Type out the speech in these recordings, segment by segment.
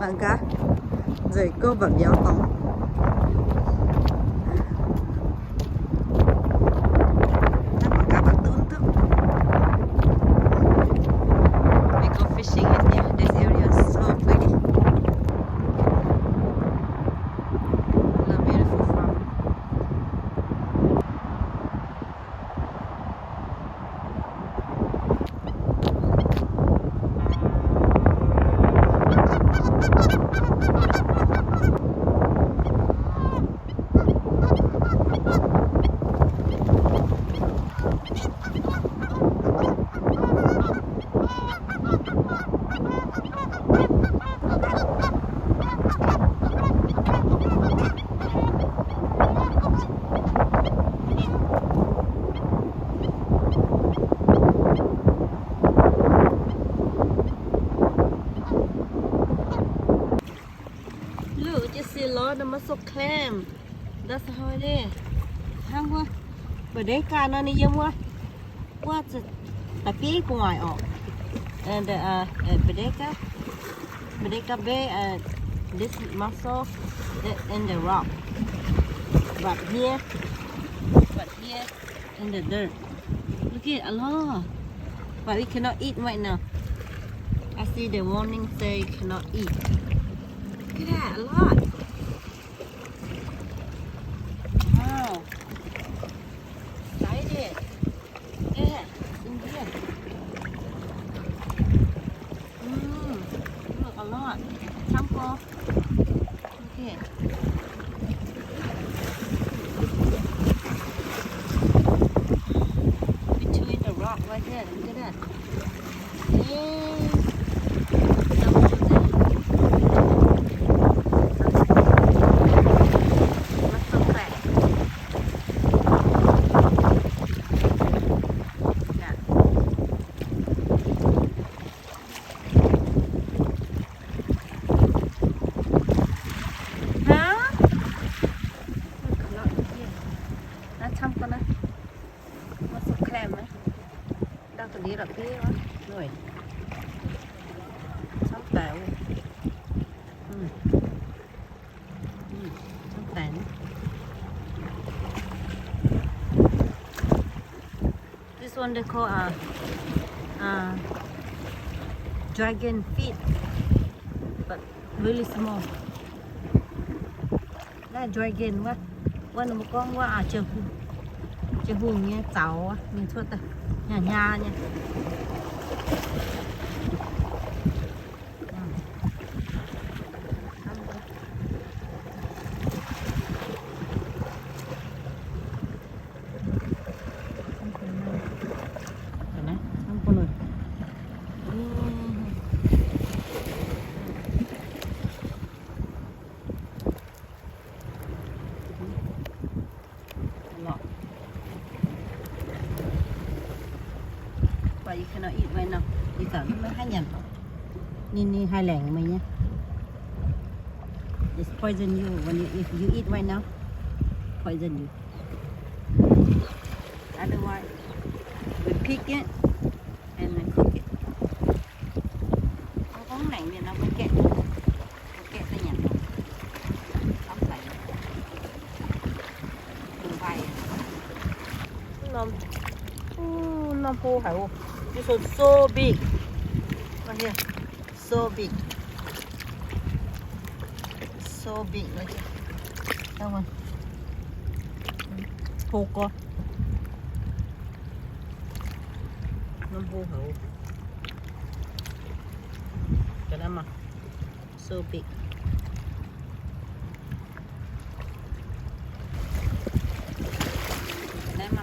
bạn cá rồi cô vật gió tông bạn cá bạn tưởng tượng we go fishing in here. This area is so pretty. A beautiful farm. Look, just see a lot of muscle clam. That's how it is. Hang quá. Bữa đấy cá nó đi quá. Quá chứ. Tại phía của ngoài ọ. And bữa đấy cá bé this muscle in the rock. But here in the dirt. Look at a lot. But we cannot eat right now. I see the warning say cannot eat. Look at that, a lot. Wow. Excited. Yeah, in here. Look, a lot. Sample. Okay. Between the rock right there. Look at that. Yay. Đi đặt kia đó rồi sắp tẹo sắp tẹo this one they call dragon feet but really small that dragon what one một con qua chờ hùng nha cháu mình thua ta nhà nha But you cannot eat right now. Đi cả nó mới hai nhầm. Nhìn hai lẻng mày nhé. It's poison you when if you eat right now. Poison you. Otherwise, we pick it and then cook it. Nó có lạnh thì nó mới kẹt tới nhầm. Ốc lạnh. Đừng bay. Nó phô hả? This one's so big. Right here. So big. So big right here. That one. Phô co. Nó phô hả? Cái đó mà. So big. Đây mà.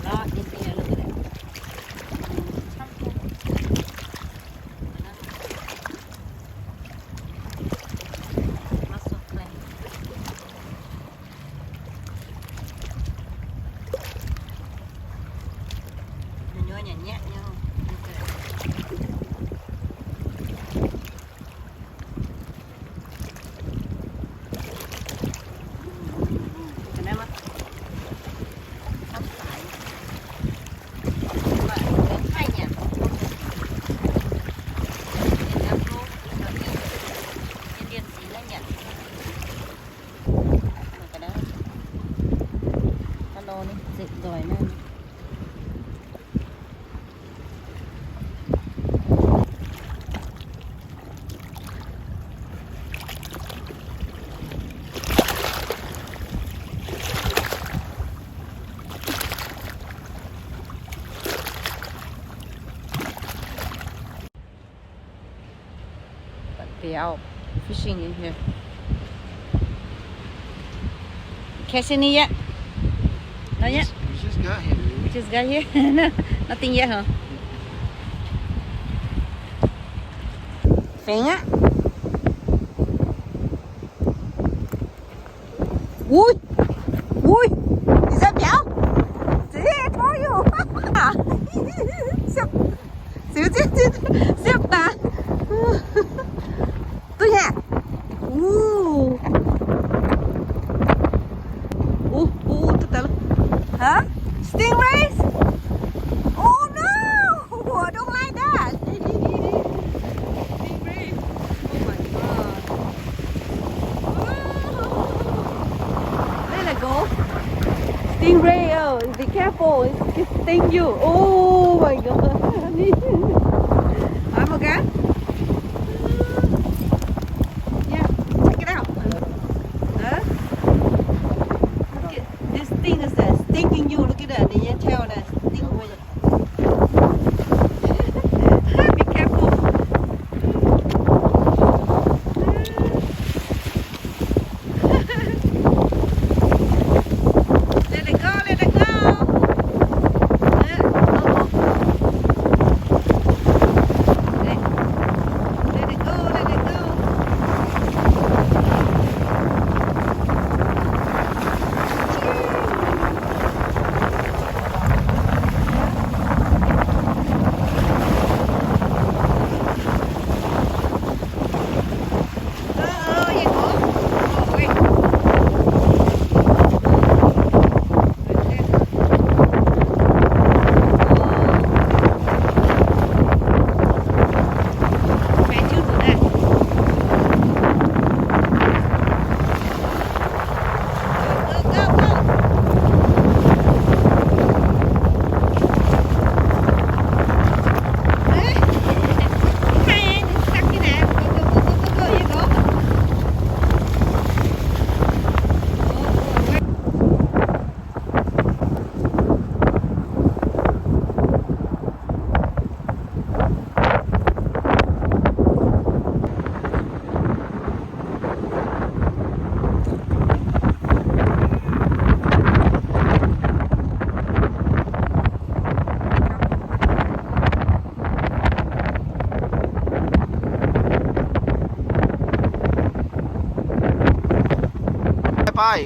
Đó, đi kia luôn. they are fishing in here. Catch any yet? Not yet? We just got here. We just got here? No, nothing yet, huh? Phèn á. Ui! Ui! Is that béo? See, I told you! Xếp ta! Tôi nha! Tức tớ. Hả? Stingrays? Oh no! I don't like that! Stingrays! Oh my god! Let it go! Stingray, oh, be careful, it sting you. Oh my god! I'm okay? Yeah, check it out. Huh? This thing is stinging you. Look at that. The tail that sting with it. Be careful. Let it go. Let it go. Let it go. Let it go.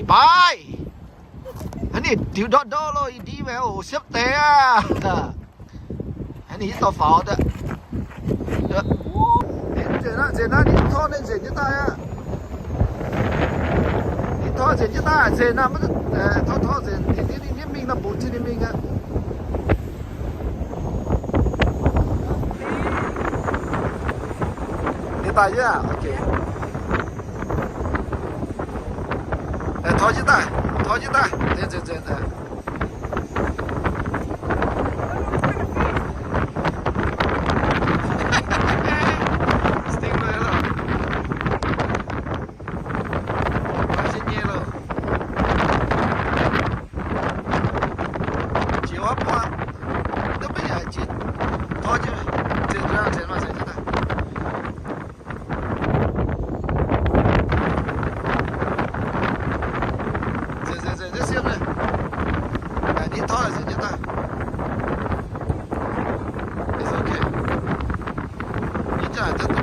Bye. Anh đi tiểu đó đó rồi đi về ổ xếp té à. Anh đi tàu pháo đó. Trên đó đi thò lên trên chúng ta à. Đi thò trên chúng ta trên nào mới thò trên đi mình là bút trên mình à. Đi tay chứ à? Ok. thò chứ ta, trên. Stingray rồi. Xin nhẹ rồi. Chịu hấp quá. Nó bây giờ chỉ thò chứ. Trên mà trên chứ ta. Xem này. Đi thò là gì ta? It's okay. Đi chả thật đấy.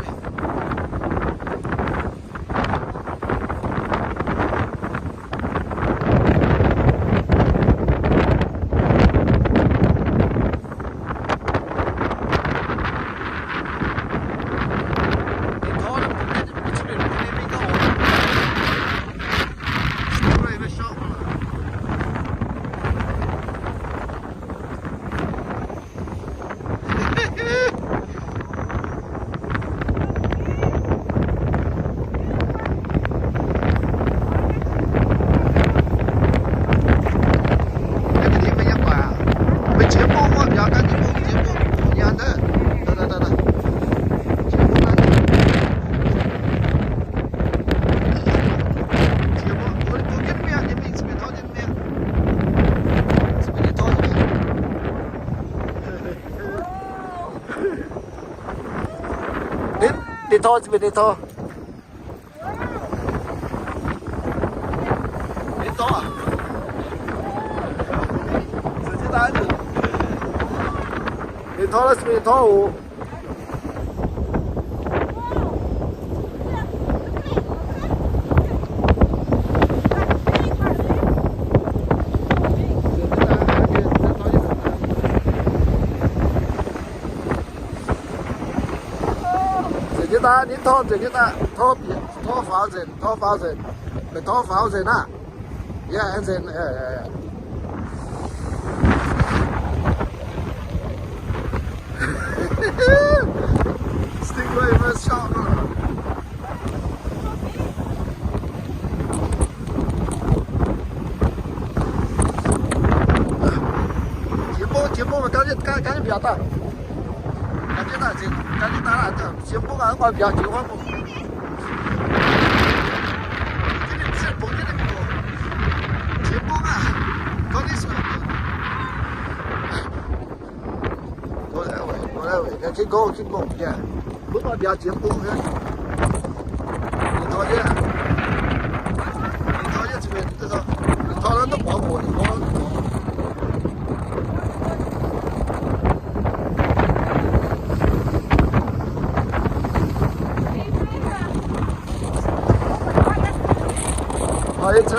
Đi thôi, đi thôi. 你拖了是不是拖五？你拖这个的，拖房子，没拖房子呢，也安全stingray 们笑了。节目赶紧表达。赶紧打了，节目啊，我比较喜欢不？节目啊，赶紧说。我来喂，赶紧讲，呀，不要比较节目呀。你讨厌这边这个，讨厌都保护你，保护你。一车，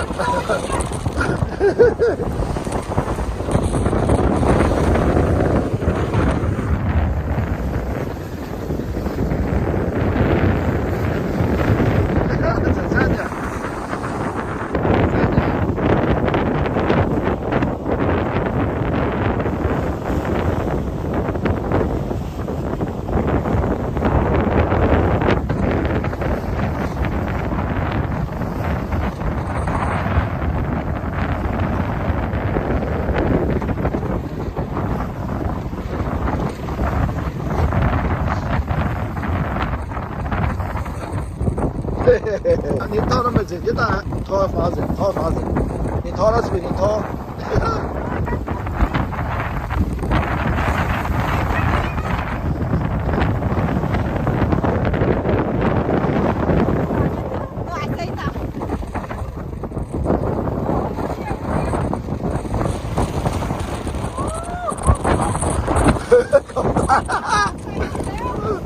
你拖那么直接的，拖房子，你拖了是不是？你拖。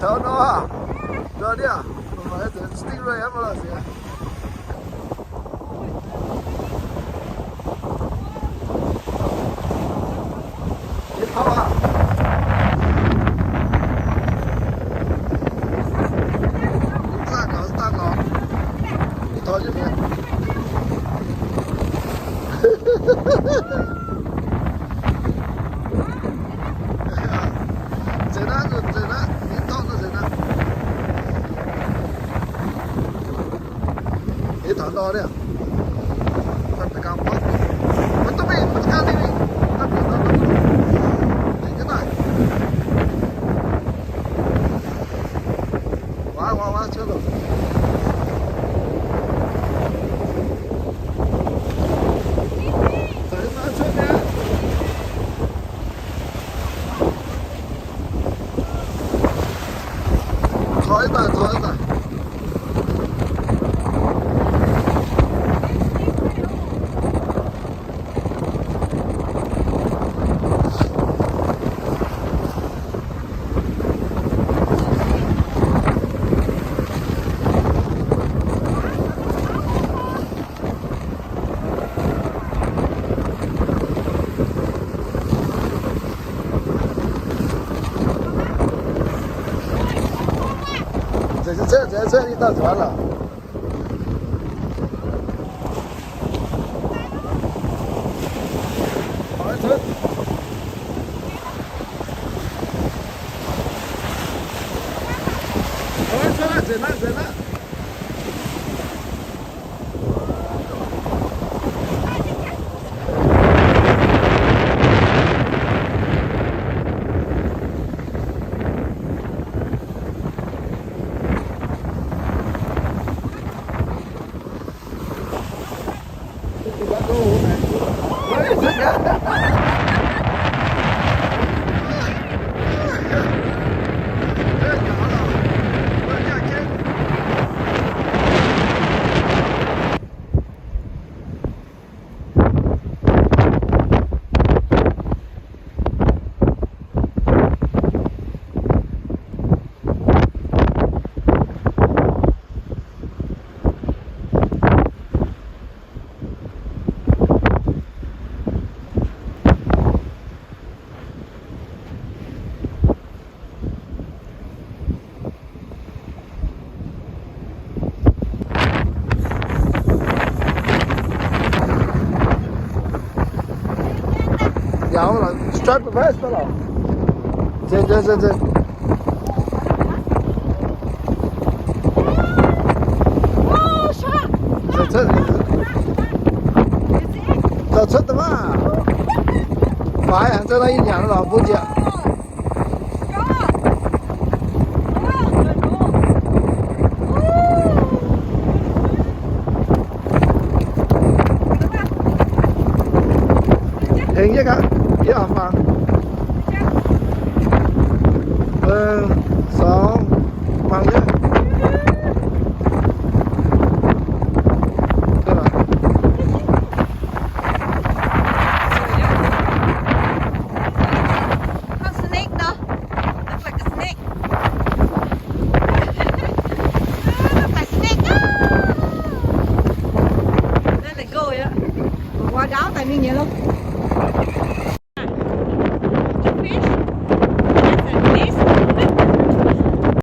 头脑啊，这里啊。stingray apa lah sih? Ini apa? Start lo. Ini tahu je ni. Zena, ni tahu tu Zena. 你谈到了，他不干活，我都没不干的，那别那，这个呢，玩车了，在那车边，吵一段。这里到船了。好车。好车了，走了。That's the best fellow. This. Oh, shark! Cho xuất đó mà. Phải à, cho đây nhà nó là bút chạ. Hình chứ cả, ý là mà. 2 bằng chứ. Qua gáo tại miếng nhẹ luôn.